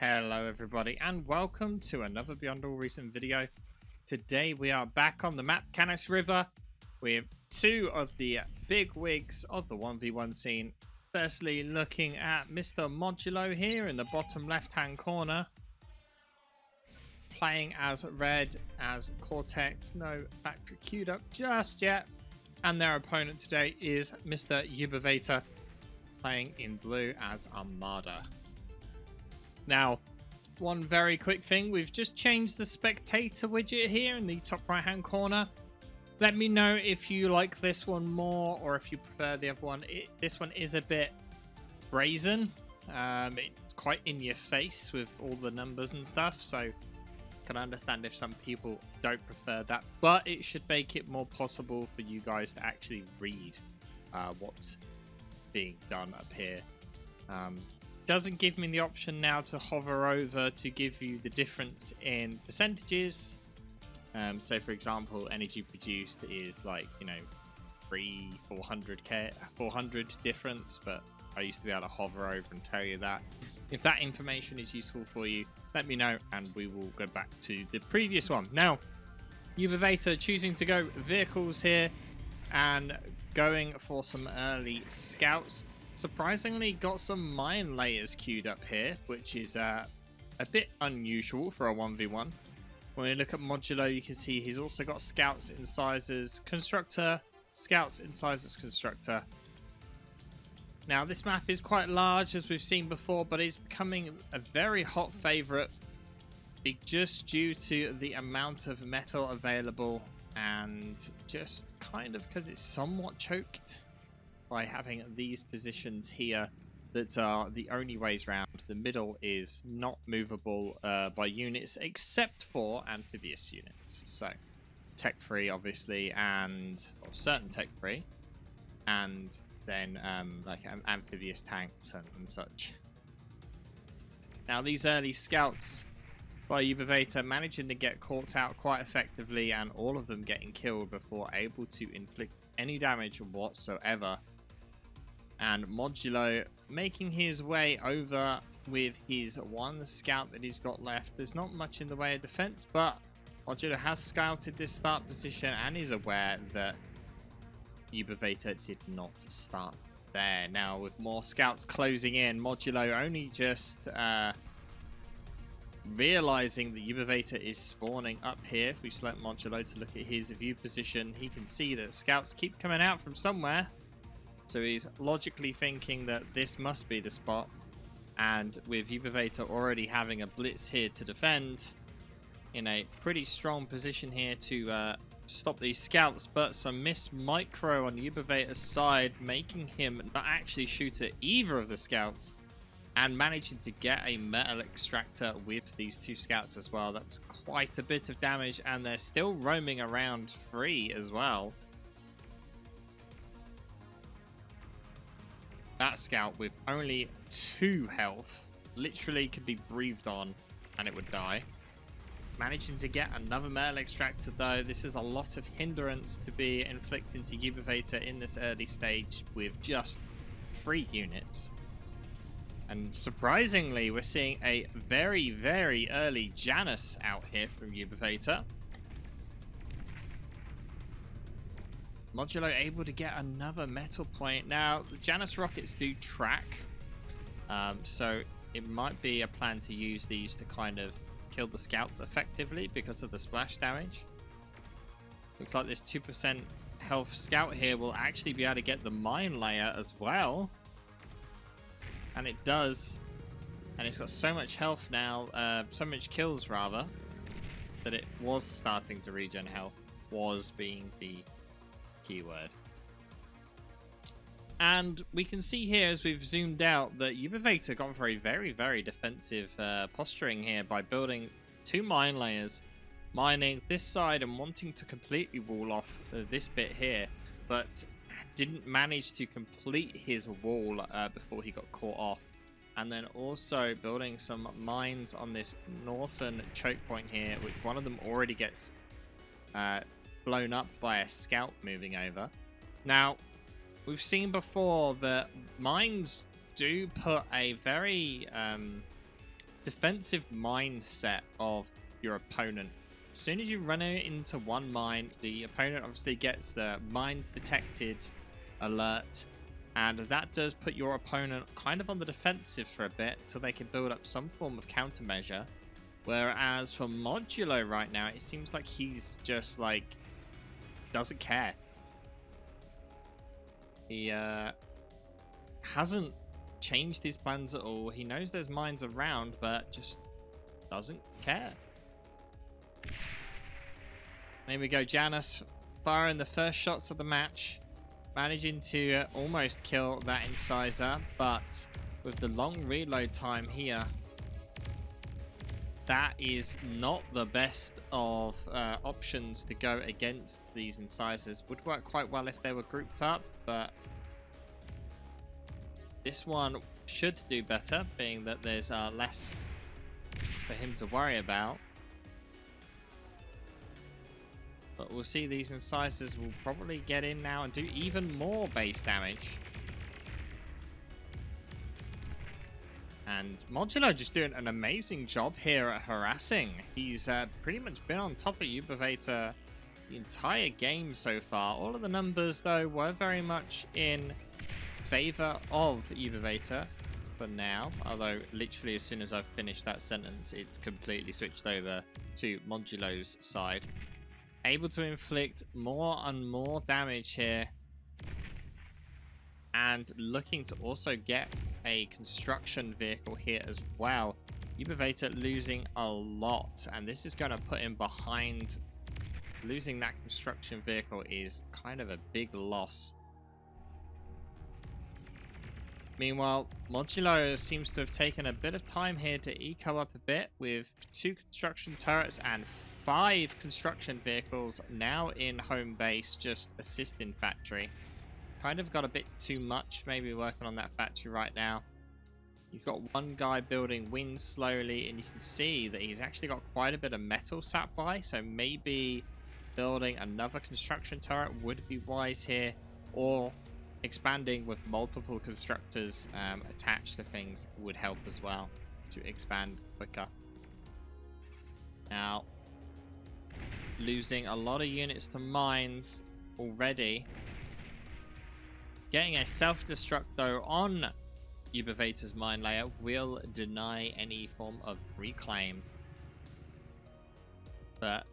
Hello everybody and welcome to another Beyond All Recent video. Today we are back on the map Canis River with two of the big wigs of the 1v1 scene. Firstly, looking at Mr. Modulo here in the bottom left hand corner, playing as red as Cortex, no factory queued up just yet. And their opponent today is Mr. Ubivator, playing in blue as Armada. Now, one very quick thing, we've just changed the spectator widget here in the top right hand corner. Let me know if you like this one more or if you prefer the other one. This one is a bit brazen. It's quite in your face with all the numbers and stuff, so I can understand if some people don't prefer that, but it should make it more possible for you guys to actually read what's being done up here. Doesn't give me the option now to hover over to give you the difference in percentages. So for example, energy produced is like, 400 difference, but I used to be able to hover over and tell you that. If that information is useful for you, let me know and we will go back to the previous one. Now, Ubivator choosing to go vehicles here and going for some early scouts. Surprisingly got some mine layers queued up here, which is a bit unusual for a 1v1. When you look at Modulo, you can see he's also got scouts, incisors, constructor, scouts, incisors, constructor. Now this map is quite large as we've seen before, but it's becoming a very hot favorite just due to the amount of metal available and just kind of because it's somewhat choked by having these positions here that are the only ways round. The middle is not movable by units except for amphibious units. So tech free obviously, and certain tech free, and then like amphibious tanks and such. Now these early scouts by Ubivator managing to get caught out quite effectively, and all of them getting killed before able to inflict any damage whatsoever. And Modulo making his way over with his one scout that he's got left. There's not much in the way of defense, but Modulo has scouted this start position and is aware that Ubivator did not start there. Now, with more scouts closing in, Modulo only just realizing that Ubivator is spawning up here. If we select Modulo to look at his view position, he can see that scouts keep coming out from somewhere. So he's logically thinking that this must be the spot. And with Ubivator already having a blitz here to defend, in a pretty strong position here to stop these scouts. But some miss micro on Ubivator's side, making him not actually shoot at either of the scouts. And managing to get a metal extractor with these two scouts as well. That's quite a bit of damage, and they're still roaming around free as well. That scout with only 2 health literally could be breathed on and it would die. Managing to get another metal extractor though. This is a lot of hindrance to be inflicting to Ubivator in this early stage with just 3 units. And surprisingly, we're seeing a very, very early Canis out here from Ubivator. Modulo able to get another metal point. Now, the Canis rockets do track, so it might be a plan to use these to kind of kill the scouts effectively because of the splash damage. Looks like this 2% health scout here will actually be able to get the mine layer as well. And it does. And it's got so much health now, so much kills rather, that it was starting to regen health, was being the keyword. And we can see here as we've zoomed out that Ubivator got very, very, very defensive posturing here by building 2 mine layers, mining this side and wanting to completely wall off this bit here, but didn't manage to complete his wall before he got caught off. And then also building some mines on this northern choke point here, which one of them already gets blown up by a scout moving over. Now, we've seen before that mines do put a very defensive mindset of your opponent. As soon as you run it into one mine, the opponent obviously gets the mines detected alert, and that does put your opponent kind of on the defensive for a bit until they can build up some form of countermeasure. Whereas for Modulo right now, it seems like he's just like doesn't care. He hasn't changed his plans at all. He knows there's mines around, but just doesn't care. There we go, Canis firing the first shots of the match, managing to almost kill that incisor, but with the long reload time here, that is not the best of options to go against these incisors. Would work quite well if they were grouped up, but this one should do better, being that there's less for him to worry about. But we'll see, these incisors will probably get in now and do even more base damage. And Modulo just doing an amazing job here at harassing. He's pretty much been on top of Ubivator the entire game so far. All of the numbers, though, were very much in favor of Ubivator for now. Although, literally, as soon as I've finished that sentence, it's completely switched over to Modulo's side. Able to inflict more and more damage here, and looking to also get a construction vehicle here as well. Ubivator losing a lot, and this is going to put him behind. Losing that construction vehicle is kind of a big loss. Meanwhile, Modulo seems to have taken a bit of time here to eco up a bit with 2 construction turrets and 5 construction vehicles now in home base, just assisting factory. Kind of got a bit too much, maybe working on that factory right now. He's got one guy building wings slowly, and you can see that he's actually got quite a bit of metal sat by, so maybe building another construction turret would be wise here, or expanding with multiple constructors attached to things would help as well to expand quicker. Now, losing a lot of units to mines already. Getting a self-destruct though on Ubivator's mine layer will deny any form of reclaim. But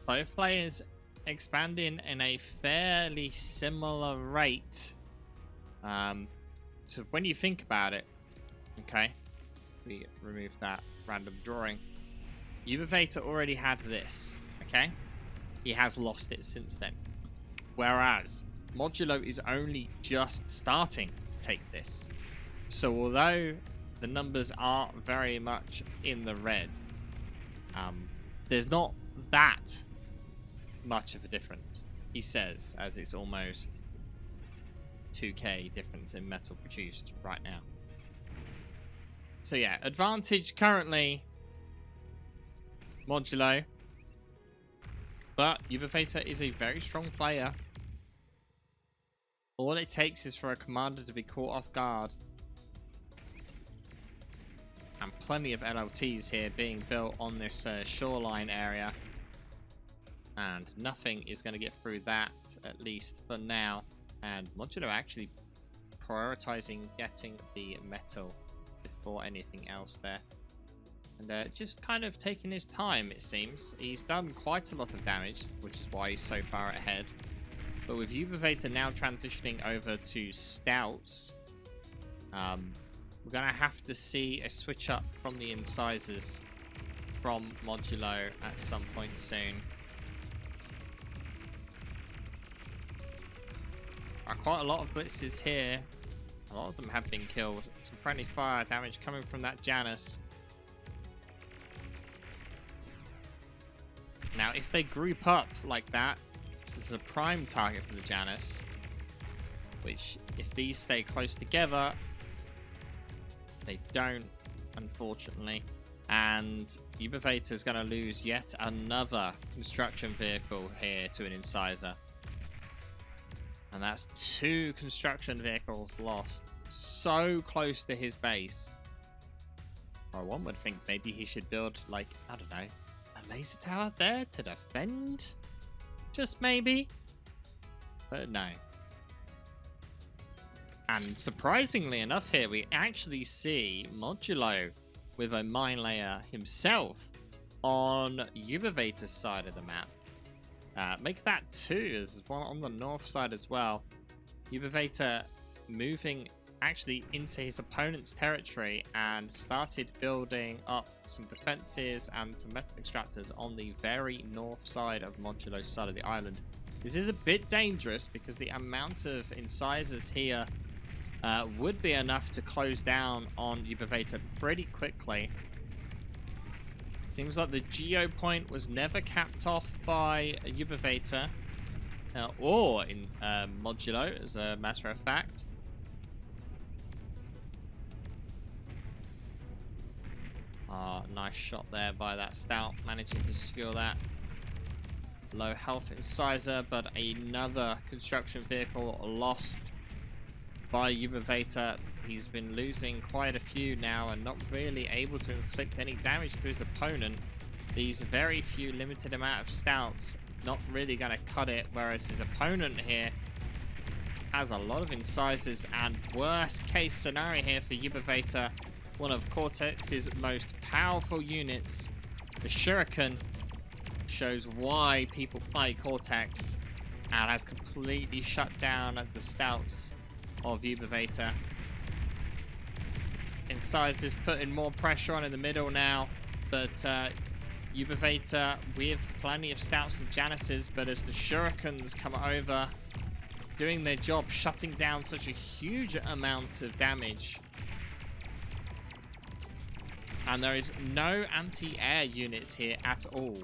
both players expanding in a fairly similar rate. So when you think about it, okay, we remove that random drawing. Ubivator already had this, okay? He has lost it since then. Whereas Modulo is only just starting to take this. So although the numbers are very much in the red, there's not that much of a difference, he says, as it's almost 2k difference in metal produced right now. So yeah, advantage currently Modulo, but Ubivator is a very strong player. All it takes is for a commander to be caught off guard, and plenty of LLTs here being built on this shoreline area, and nothing is going to get through that, at least for now. And Modulo actually prioritizing getting the metal before anything else there, and just kind of taking his time, it seems. He's done quite a lot of damage, which is why he's so far ahead. But with Ubivator now transitioning over to stouts, we're going to have to see a switch up from the incisors from Modulo at some point soon. Quite a lot of blitzes here. A lot of them have been killed. Some friendly fire damage coming from that Canis. Now, if they group up like that, this is a prime target for the Canis. Which, if these stay close together, they don't, unfortunately. And Ubivator is going to lose yet another construction vehicle here to an incisor. And that's 2 construction vehicles lost so close to his base. Or one would think maybe he should build, like, I don't know, a laser tower there to defend? Just maybe? But no. And surprisingly enough here, we actually see Modulo with a mine layer himself on Ubivator's side of the map. Make that 2 as one on the north side as well. Ubivator moving actually into his opponent's territory and started building up some defenses and some metal extractors on the very north side of Modulo's side of the island. This is a bit dangerous because the amount of incisors here would be enough to close down on Ubivator pretty quickly. Seems like the geo point was never capped off by Ubivator or in Modulo, as a matter of fact. Nice shot there by that Stout, managing to secure that. Low health incisor, but another construction vehicle lost by Ubivator. He's been losing quite a few now and not really able to inflict any damage to his opponent. These very few limited amount of Stouts not really going to cut it, whereas his opponent here has a lot of incisors. And worst case scenario here for Ubivator, one of Cortex's most powerful units, the Shuriken, shows why people play Cortex and has completely shut down the Stouts of Ubivator. Incisors putting more pressure on in the middle now, but Ubivator with plenty of Stouts and Janisses, but as the Shurikens come over, doing their job, shutting down such a huge amount of damage. And there is no anti-air units here at all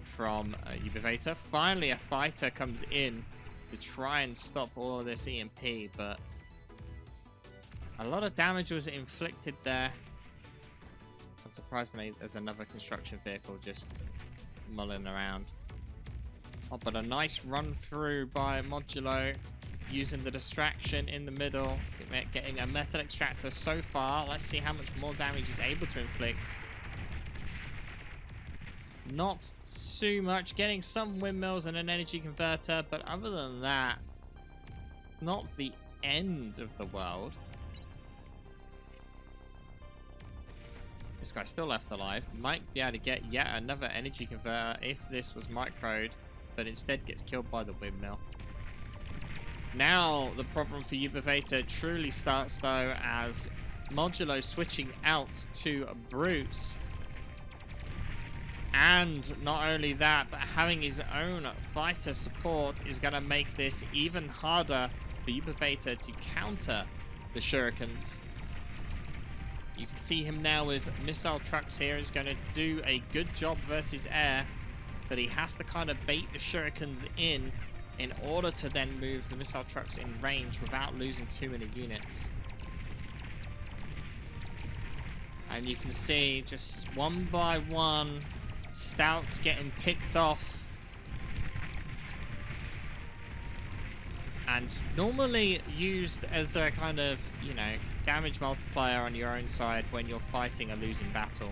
from Ubivator. Finally, a fighter comes in to try and stop all of this EMP, but a lot of damage was inflicted there. Unsurprisingly, there's another construction vehicle just mulling around. Oh, but a nice run through by Modulo, using the distraction in the middle, getting a metal extractor so far. Let's see how much more damage he's able to inflict. Not too much, getting some windmills and an energy converter, but other than that, not the end of the world. This guy still left alive. Might be able to get yet another energy converter if this was microed, but instead gets killed by the windmill. Now the problem for Ubivator truly starts though, as Modulo switching out to brutes. And not only that, but having his own fighter support is going to make this even harder for Ubivator to counter the Shurikens. You can see him now with missile trucks here. He's going to do a good job versus air, but he has to kind of bait the Shurikens in order to then move the missile trucks in range without losing too many units. And you can see just one by one, Stouts getting picked off. And normally used as a kind of, you know, damage multiplier on your own side when you're fighting a losing battle.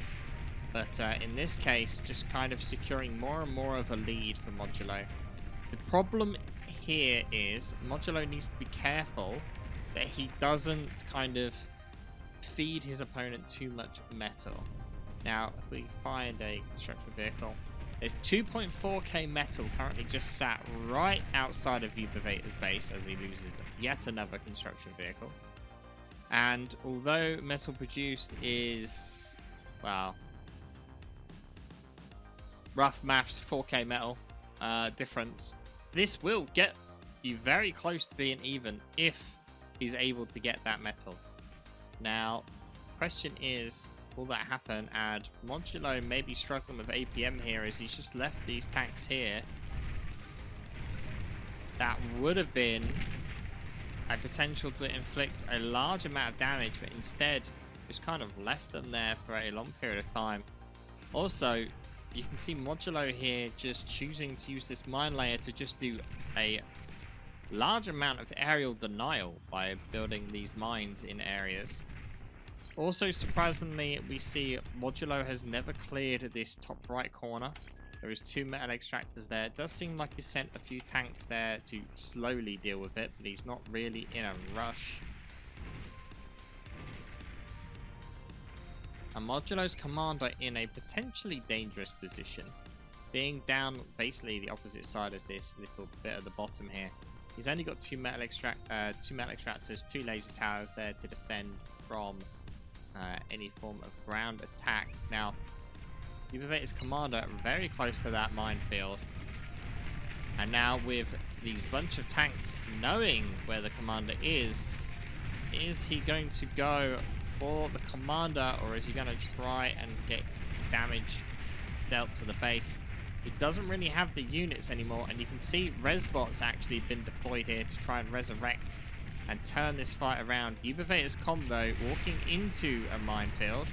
But in this case, just kind of securing more and more of a lead for Modulo. The problem here is Modulo needs to be careful that he doesn't kind of feed his opponent too much metal. Now, if we find a construction vehicle, there's 2.4k metal currently just sat right outside of Ubivator's base as he loses yet another construction vehicle. And although metal produced is, well, rough maths, 4k metal difference, this will get you very close to being even if he's able to get that metal. Now, question is, will that happen? And Modulo may be struggling with APM here as he's just left these tanks here. That would have been a potential to inflict a large amount of damage, but instead just kind of left them there for a long period of time. Also, you can see Modulo here just choosing to use this mine layer to just do a large amount of aerial denial by building these mines in areas. Also, surprisingly, we see Modulo has never cleared this top right corner. There is 2 metal extractors there. It does seem like he sent a few tanks there to slowly deal with it, but he's not really in a rush. And Modulo's commander in a potentially dangerous position, being down basically the opposite side as this little bit at the bottom here. He's only got 2 metal extractors, 2 laser towers there to defend from any form of ground attack. Now, Ubivator's commander very close to that minefield, and now with these bunch of tanks knowing where the commander is he going to go for the commander, or is he going to try and get damage dealt to the base? He doesn't really have the units anymore, and you can see Resbots actually been deployed here to try and resurrect and turn this fight around. Ubivator's comm, though, walking into a minefield.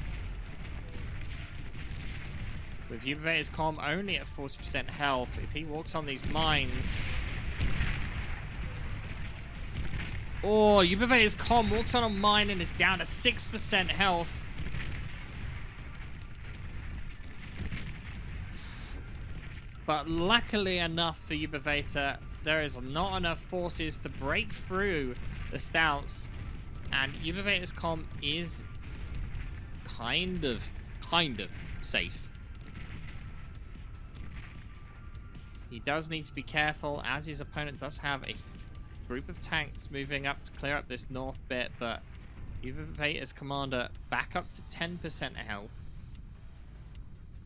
With Ubivator's comm only at 40% health, if he walks on these mines... Oh, Ubivator's comm walks on a mine and is down to 6% health. But luckily enough for Ubivator, there is not enough forces to break through the stouts, and Ubivator's comm is kind of safe. He does need to be careful, as his opponent does have a group of tanks moving up to clear up this north bit, but Ubivator's commander back up to 10% health.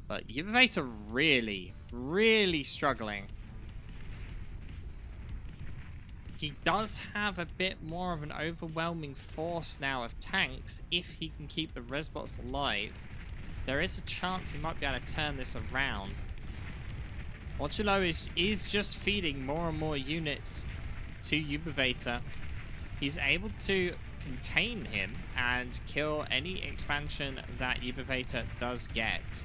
But Ubivator really struggling. He does have a bit more of an overwhelming force now of tanks. If he can keep the Resbots alive, there is a chance he might be able to turn this around. Modulo is just feeding more and more units to Ubivator. He's able to contain him and kill any expansion that Ubivator does get.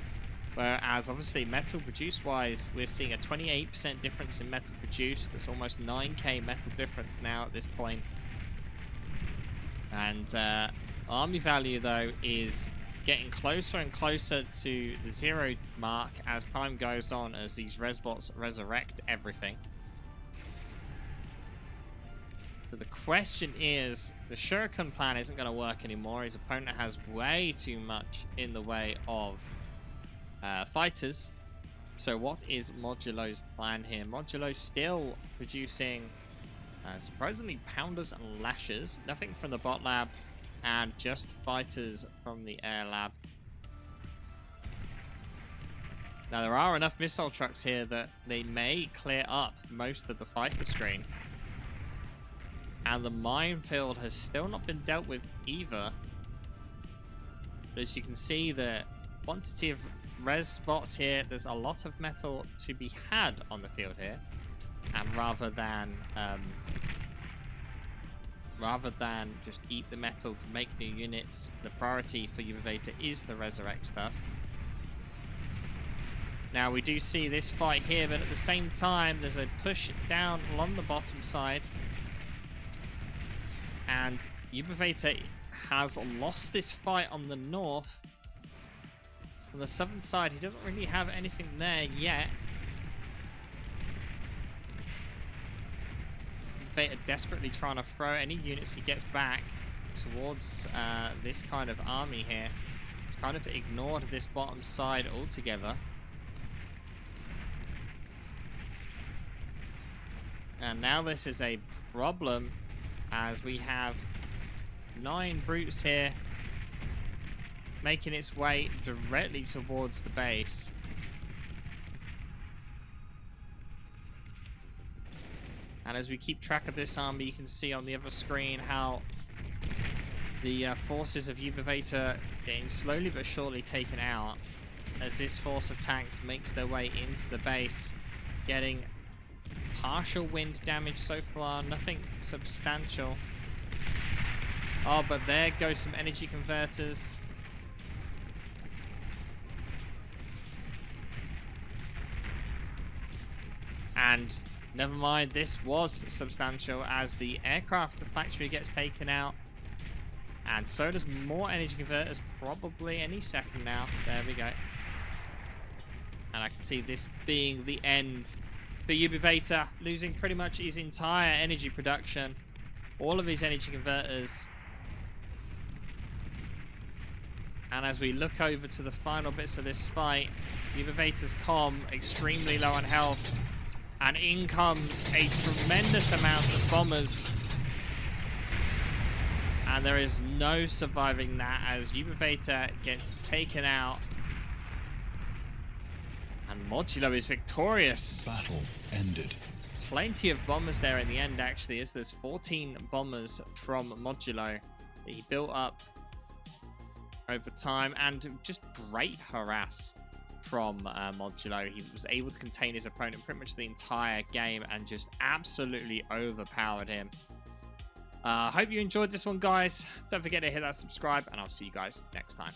Whereas, obviously, metal produce wise, we're seeing a 28% difference in metal produced. That's almost 9k metal difference now at this point. And army value, though, is getting closer and closer to the 0 mark as time goes on, as these Resbots resurrect everything. So the question is, the Shuriken plan isn't going to work anymore. His opponent has way too much in the way of fighters. So what is Modulo's plan here? Modulo's still producing surprisingly pounders and lashers. Nothing from the bot lab, and just fighters from the air lab. Now there are enough missile trucks here that they may clear up most of the fighter screen. And the minefield has still not been dealt with either. But as you can see, the quantity of res bots here, there's a lot of metal to be had on the field here. And rather than just eat the metal to make new units, the priority for Ubivator is the resurrect stuff. Now we do see this fight here, but at the same time there's a push down along the bottom side, and Ubivator has lost this fight on the north. On the southern side, he doesn't really have anything there yet. Ubivator desperately trying to throw any units he gets back towards this kind of army here. He's kind of ignored this bottom side altogether. And now this is a problem, as we have 9 brutes here making its way directly towards the base. And as we keep track of this army, you can see on the other screen how the forces of Ubivator getting slowly but surely taken out as this force of tanks makes their way into the base, getting partial wind damage so far, nothing substantial. Oh, but there goes some energy converters. And never mind, this was substantial, as the aircraft factory gets taken out. And so does more energy converters, probably any second now. There we go. And I can see this being the end for Ubivator, losing pretty much his entire energy production. All of his energy converters. And as we look over to the final bits of this fight, Ubivator's comm extremely low on health. And in comes a tremendous amount of bombers. And there is no surviving that as Ubivator gets taken out. And Modulo is victorious. Battle ended. Plenty of bombers there in the end, actually, as there's 14 bombers from Modulo that he built up over time. And just great harass from Modulo. He was able to contain his opponent pretty much the entire game and just absolutely overpowered him. Hope you enjoyed this one, guys. Don't forget to hit that subscribe, and I'll see you guys next time.